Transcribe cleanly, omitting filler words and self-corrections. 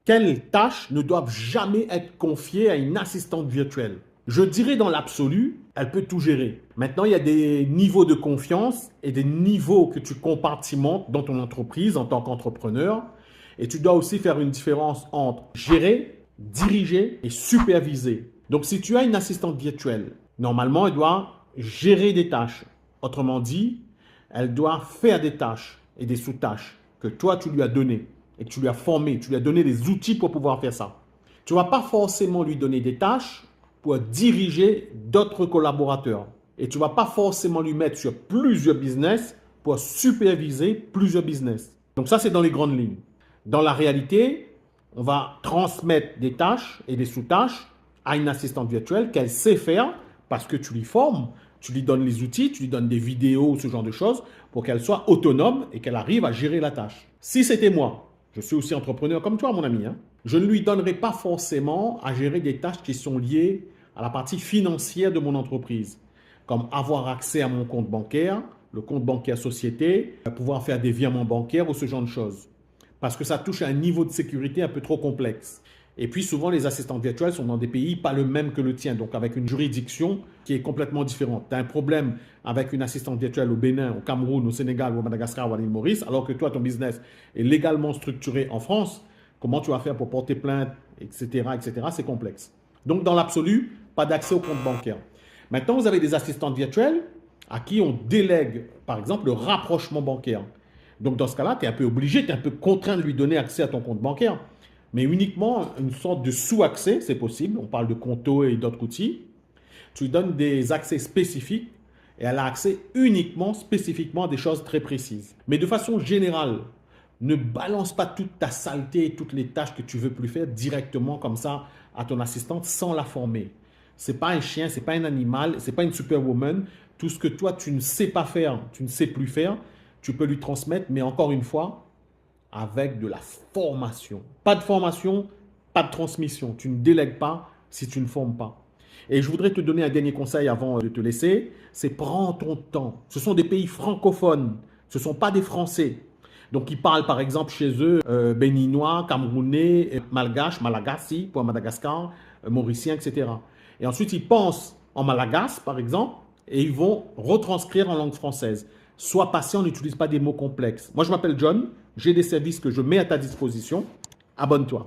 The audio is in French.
Quelles tâches ne doivent jamais être confiées à une assistante virtuelle? Je dirais dans l'absolu, elle peut tout gérer. Maintenant, il y a des niveaux de confiance et des niveaux que tu compartimentes dans ton entreprise en tant qu'entrepreneur. Et tu dois aussi faire une différence entre gérer, diriger et superviser. Donc, si tu as une assistante virtuelle, normalement, elle doit gérer des tâches. Autrement dit, elle doit faire des tâches et des sous-tâches que toi, tu lui as données et que tu lui as formé, tu lui as donné les outils pour pouvoir faire ça. Tu ne vas pas forcément lui donner des tâches pour diriger d'autres collaborateurs. Et tu ne vas pas forcément lui mettre sur plusieurs business pour superviser plusieurs business. Donc ça, c'est dans les grandes lignes. Dans la réalité, on va transmettre des tâches et des sous-tâches à une assistante virtuelle qu'elle sait faire parce que tu lui formes, tu lui donnes les outils, tu lui donnes des vidéos, ce genre de choses, pour qu'elle soit autonome et qu'elle arrive à gérer la tâche. Si c'était moi, je suis aussi entrepreneur comme toi, mon ami, je ne lui donnerai pas forcément à gérer des tâches qui sont liées à la partie financière de mon entreprise, comme avoir accès à mon compte bancaire, le compte bancaire société, pouvoir faire des virements bancaires ou ce genre de choses. Parce que ça touche à un niveau de sécurité un peu trop complexe. Et puis souvent, les assistantes virtuelles sont dans des pays pas le même que le tien, donc avec une juridiction qui est complètement différente. Tu as un problème avec une assistante virtuelle au Bénin, au Cameroun, au Sénégal, ou au Madagascar ou à l'île Maurice, alors que toi, ton business est légalement structuré en France. Comment tu vas faire pour porter plainte, etc., etc. C'est complexe. Donc, dans l'absolu, pas d'accès au compte bancaire. Maintenant, vous avez des assistantes virtuelles à qui on délègue, par exemple, le rapprochement bancaire. Donc, dans ce cas-là, tu es un peu obligé, tu es un peu contraint de lui donner accès à ton compte bancaire. Mais uniquement une sorte de sous-accès, c'est possible. On parle de Conto et d'autres outils. Tu lui donnes des accès spécifiques et elle a accès uniquement, spécifiquement à des choses très précises. Mais de façon générale, ne balance pas toute ta saleté et toutes les tâches que tu veux plus faire directement comme ça à ton assistante sans la former. Ce n'est pas un chien, ce n'est pas un animal, ce n'est pas une superwoman. Tout ce que toi, tu ne sais pas faire, tu ne sais plus faire, tu peux lui transmettre, mais encore une fois, avec de la formation. Pas de formation, pas de transmission. Tu ne délègues pas si tu ne formes pas. Et je voudrais te donner un dernier conseil avant de te laisser, c'est prends ton temps. Ce sont des pays francophones, ce ne sont pas des Français. Donc, ils parlent par exemple chez eux béninois, camerounais, malgache, malagasy pour Madagascar, mauricien, etc. Et ensuite, ils pensent en malagas, par exemple, et ils vont retranscrire en langue française. Sois patient, n'utilise pas des mots complexes. Moi, je m'appelle John, j'ai des services que je mets à ta disposition. Abonne-toi.